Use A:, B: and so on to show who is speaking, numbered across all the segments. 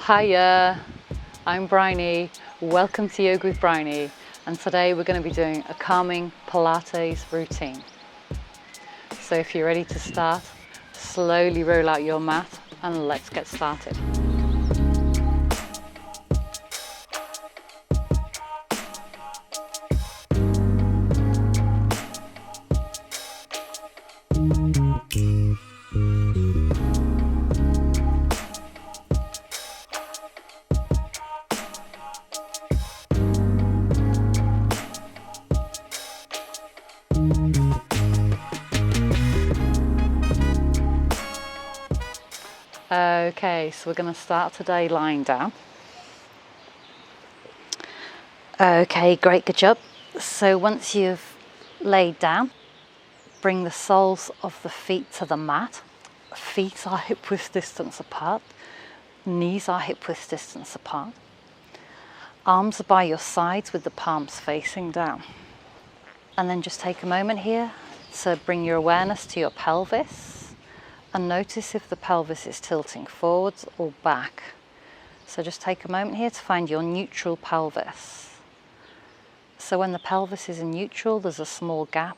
A: Hiya, I'm Bryony. Welcome to Yoga with Bryony, and today we're going to be doing a calming Pilates routine. So if you're ready to start, slowly roll out your mat and let's get started. Okay, so we're going to start today lying down. Okay, great, good job. So once you've laid down, bring the soles of the feet to the mat. Feet are hip width distance apart. Knees are hip width distance apart. Arms are by your sides with the palms facing down. And then just take a moment here to bring your awareness to your pelvis. And notice if the pelvis is tilting forwards or back. So just take a moment here to find your neutral pelvis. So when the pelvis is in neutral, there's a small gap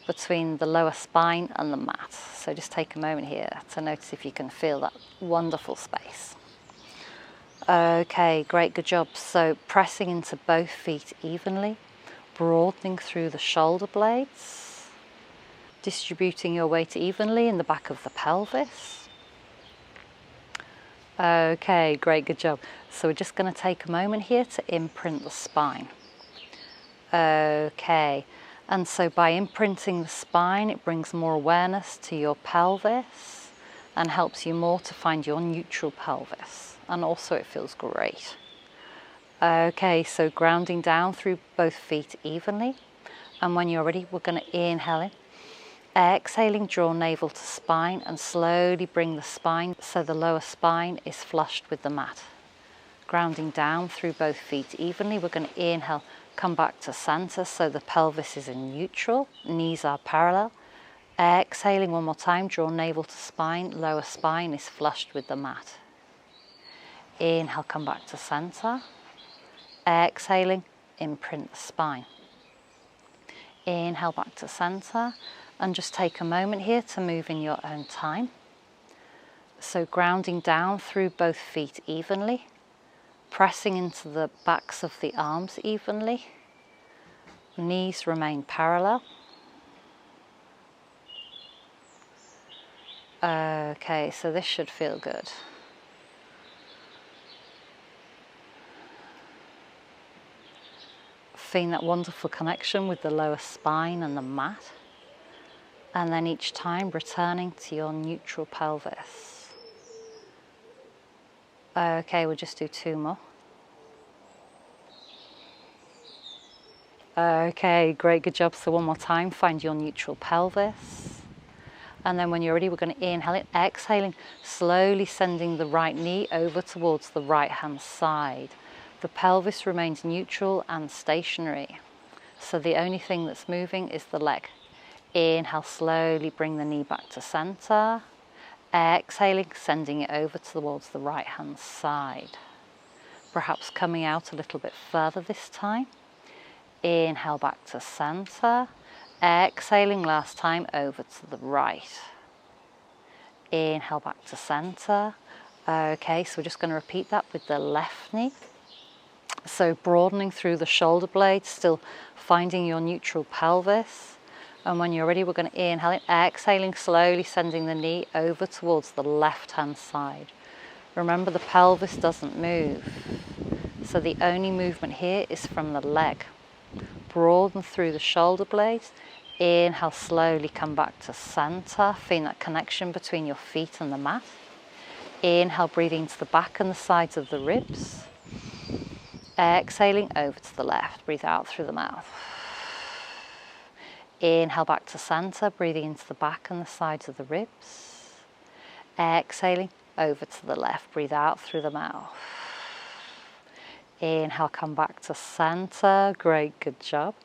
A: between the lower spine and the mat. So just take a moment here to notice if you can feel that wonderful space. Okay, great, good job. So pressing into both feet evenly, broadening through the shoulder blades. Distributing your weight evenly in the back of the pelvis. Okay, great, good job. So we're just going to take a moment here to imprint the spine. Okay, and so by imprinting the spine, it brings more awareness to your pelvis and helps you more to find your neutral pelvis. And also it feels great. Okay, so grounding down through both feet evenly. And when you're ready, we're going to inhale in. Exhaling, draw navel to spine and slowly bring the spine so the lower spine is flushed with the mat. Grounding down through both feet evenly, we're going to inhale, come back to center so the pelvis is in neutral, knees are parallel. Exhaling one more time, draw navel to spine, lower spine is flushed with the mat. Inhale, come back to center. Exhaling, imprint the spine. Inhale back to center. And just take a moment here to move in your own time. So grounding down through both feet evenly, pressing into the backs of the arms evenly. Knees remain parallel. Okay, so this should feel good. Feeling that wonderful connection with the lower spine and the mat. And then each time returning to your neutral pelvis. Okay, we'll just do two more. Okay, great, good job. So one more time, find your neutral pelvis. And then when you're ready, we're going to inhale it, exhaling, slowly sending the right knee over towards the right hand side. The pelvis remains neutral and stationary. So the only thing that's moving is the leg. Inhale, slowly bring the knee back to center. Exhaling, sending it over towards the right hand side. Perhaps coming out a little bit further this time. Inhale back to center. Exhaling last time over to the right. Inhale back to center. Okay, so we're just going to repeat that with the left knee. So broadening through the shoulder blades, still finding your neutral pelvis. And when you're ready, we're going to inhale it, exhaling, slowly sending the knee over towards the left-hand side. Remember, the pelvis doesn't move. So the only movement here is from the leg. Broaden through the shoulder blades. Inhale, slowly come back to center, feeling that connection between your feet and the mat. Inhale, breathing to the back and the sides of the ribs. Exhaling over to the left, breathe out through the mouth. Inhale back to center, breathing into the back and the sides of the ribs. Exhaling over to the left, breathe out through the mouth. Inhale, come back to center. Great, good job.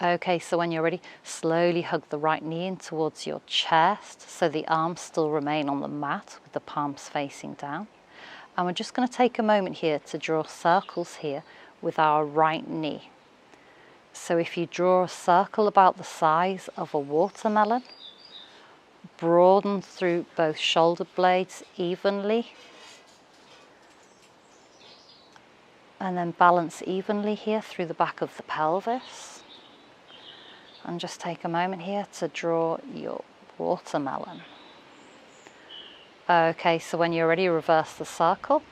A: Okay, so when you're ready, slowly hug the right knee in towards your chest so the arms still remain on the mat with the palms facing down. And we're just going to take a moment here to draw circles here with our right knee. So if you draw a circle about the size of a watermelon, broaden through both shoulder blades evenly, and then balance evenly here through the back of the pelvis. And just take a moment here to draw your watermelon. Okay, so when you're ready, reverse the circle.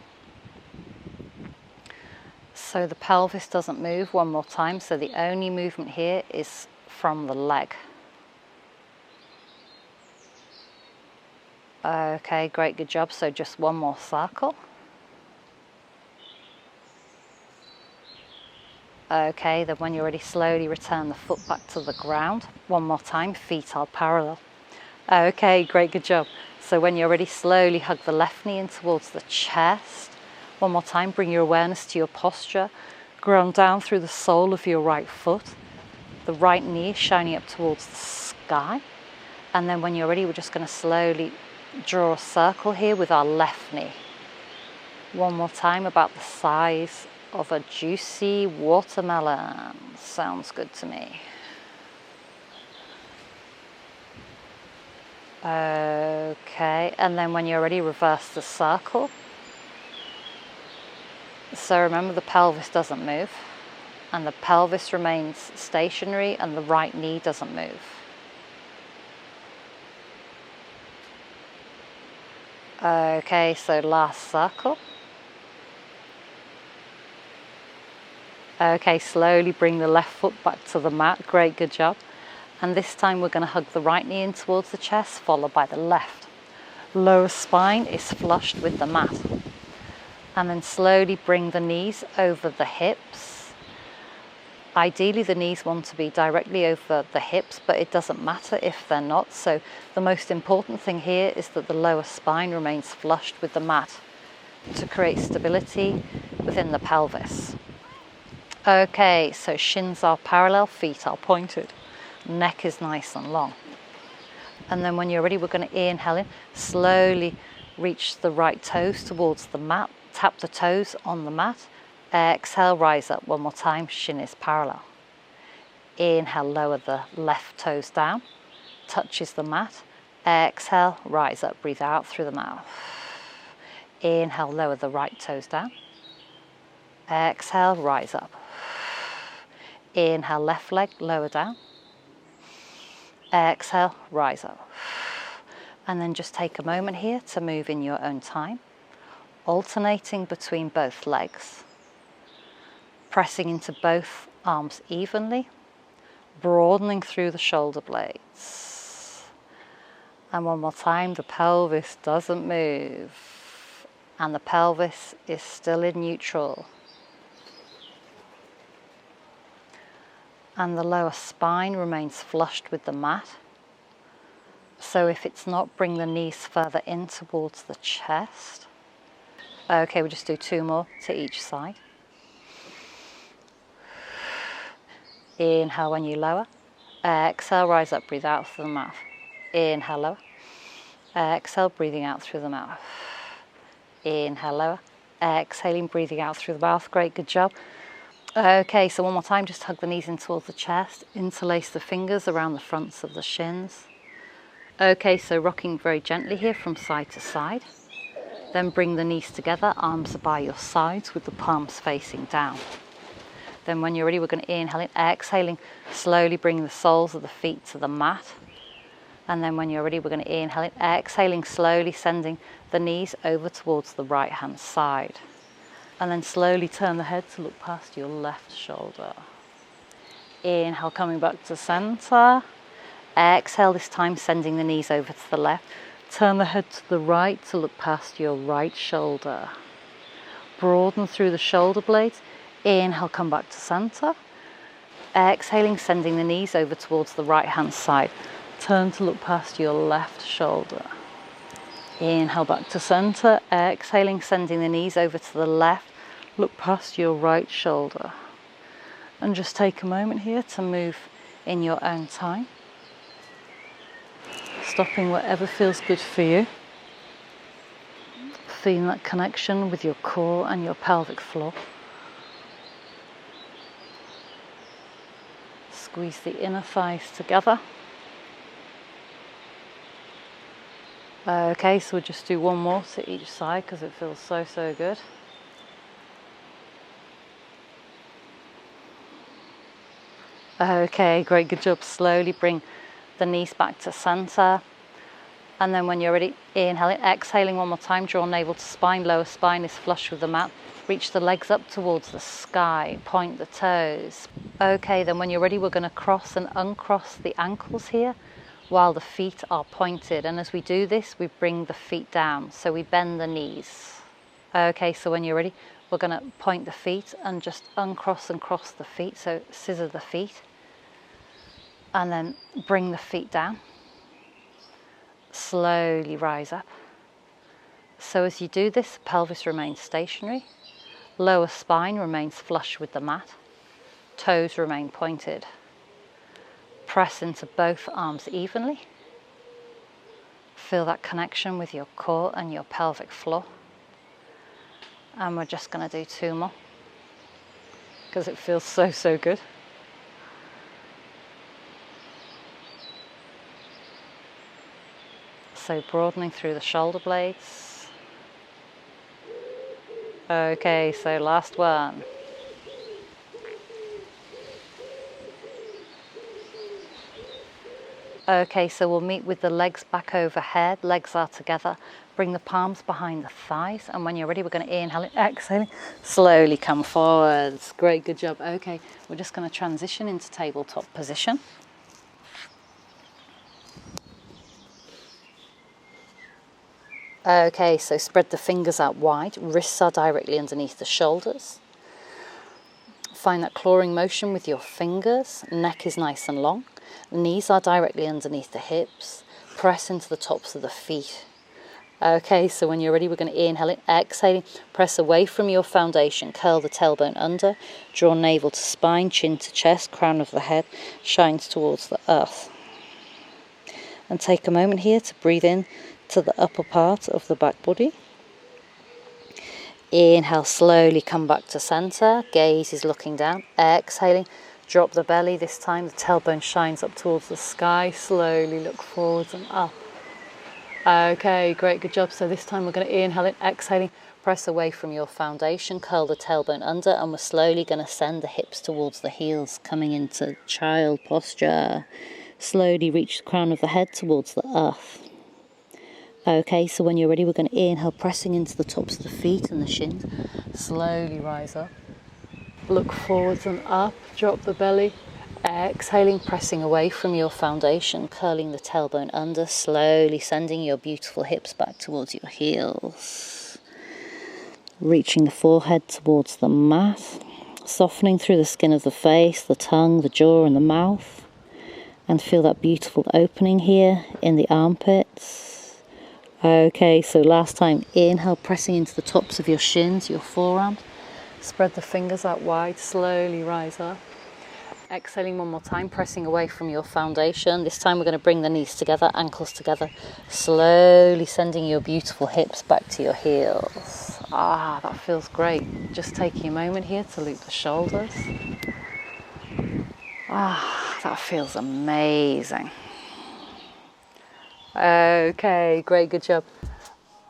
A: So the pelvis doesn't move one more time, so the only movement here is from the leg. Okay, great, good job. So just one more circle. Okay, then when you're ready, slowly return the foot back to the ground. One more time, feet are parallel. Okay, great, good job. So when you're ready, slowly hug the left knee in towards the chest. One more time, bring your awareness to your posture. Ground down through the sole of your right foot. The right knee shining up towards the sky. And then when you're ready, we're just going to slowly draw a circle here with our left knee. One more time, about the size of a juicy watermelon. Sounds good to me. Okay, and then when you're ready, reverse the circle. So remember, the pelvis doesn't move, and the pelvis remains stationary, and the right knee doesn't move. Okay, so last circle. Okay, slowly bring the left foot back to the mat. Great, good job. And this time we're going to hug the right knee in towards the chest, followed by the left. Lower spine is flushed with the mat. And then slowly bring the knees over the hips. Ideally, the knees want to be directly over the hips, but it doesn't matter if they're not. So the most important thing here is that the lower spine remains flushed with the mat to create stability within the pelvis. Okay, so shins are parallel, feet are pointed. Neck is nice and long. And then when you're ready, we're going to inhale in, slowly reach the right toes towards the mat, tap the toes on the mat. Exhale, rise up one more time, shin is parallel. Inhale, lower the left toes down, touches the mat. Exhale, rise up, breathe out through the mouth. Inhale, lower the right toes down. Exhale, rise up. Inhale, left leg, lower down. Exhale, rise up. And then just take a moment here to move in your own time, alternating between both legs, pressing into both arms evenly, broadening through the shoulder blades. And one more time, the pelvis doesn't move, and the pelvis is still in neutral. And the lower spine remains flushed with the mat. So if it's not, bring the knees further in towards the chest. Okay, we'll just do two more to each side. Inhale when you lower. Exhale, rise up, breathe out through the mouth. Inhale, lower. Exhale, breathing out through the mouth. Inhale, lower. Exhaling, breathing out through the mouth. Great, good job. Okay, so one more time, just hug the knees in towards the chest, interlace the fingers around the fronts of the shins. Okay, so rocking very gently here from side to side. Then bring the knees together, arms are by your sides with the palms facing down. Then when you're ready, we're going to inhale in, exhaling, slowly bring the soles of the feet to the mat. And then when you're ready, we're going to inhale in, exhaling, slowly sending the knees over towards the right hand side. And then slowly turn the head to look past your left shoulder. Inhale, coming back to center. Exhale, this time sending the knees over to the left. Turn the head to the right to look past your right shoulder. Broaden through the shoulder blades. Inhale, come back to center. Exhaling, sending the knees over towards the right hand side. Turn to look past your left shoulder. Inhale, back to center. Exhaling, sending the knees over to the left. Look past your right shoulder. And just take a moment here to move in your own time. Stopping whatever feels good for you. Feeling that connection with your core and your pelvic floor. Squeeze the inner thighs together. Okay, so we'll just do one more to each side because it feels so, so good. Okay, great, good job. Slowly bring the knees back to center. And then when you're ready, inhaling, exhaling one more time, draw navel to spine, lower spine is flush with the mat. Reach the legs up towards the sky, point the toes. Okay, then when you're ready, we're going to cross and uncross the ankles here while the feet are pointed. And as we do this, we bring the feet down, so we bend the knees. Okay, so when you're ready, we're going to point the feet and just uncross and cross the feet, so scissor the feet. And then bring the feet down. Slowly rise up. So as you do this, pelvis remains stationary, lower spine remains flush with the mat, toes remain pointed. Press into both arms evenly. Feel that connection with your core and your pelvic floor. And we're just going to do two more because it feels so, so good. So broadening through the shoulder blades. Okay, so last one. Okay, so we'll meet with the legs back overhead, legs are together. Bring the palms behind the thighs, and when you're ready, we're going to inhale and exhale. Slowly come forwards. Great, good job. Okay, we're just going to transition into tabletop position. Okay, so spread the fingers out wide, wrists are directly underneath the shoulders. Find that clawing motion with your fingers, neck is nice and long, knees are directly underneath the hips, press into the tops of the feet. Okay, so when you're ready, we're going to inhale it, exhaling, press away from your foundation, curl the tailbone under, draw navel to spine, chin to chest, crown of the head shines towards the earth. And take a moment here to breathe in to the upper part of the back body. Inhale, slowly come back to center, gaze is looking down. Exhaling, drop the belly, this time the tailbone shines up towards the sky, slowly look forwards and up. Okay, great, good job. So this time we're going to inhale it, exhaling, press away from your foundation, curl the tailbone under, and we're slowly going to send the hips towards the heels, coming into child posture. Slowly reach the crown of the head towards the earth. Okay, so when you're ready, we're going to inhale, pressing into the tops of the feet and the shins. Slowly rise up. Look forwards and up. Drop the belly. Exhaling, pressing away from your foundation, curling the tailbone under, slowly sending your beautiful hips back towards your heels. Reaching the forehead towards the mat. Softening through the skin of the face, the tongue, the jaw and the mouth. And feel that beautiful opening here in the armpits. Okay, so last time, inhale, pressing into the tops of your shins, your forearms. Spread the fingers out wide, slowly rise up. Exhaling one more time, pressing away from your foundation. This time we're going to bring the knees together, ankles together. Slowly sending your beautiful hips back to your heels. Ah, that feels great. Just taking a moment here to loop the shoulders. Ah, that feels amazing. Okay, great, good job.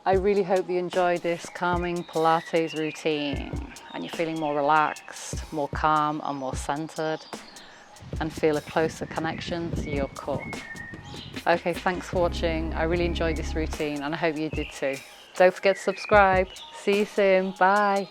A: I really hope you enjoyed this calming Pilates routine and you're feeling more relaxed, more calm and more centered and feel a closer connection to your core. Okay, thanks for watching. I really enjoyed this routine and I hope you did too. Don't forget to subscribe. See you soon. Bye.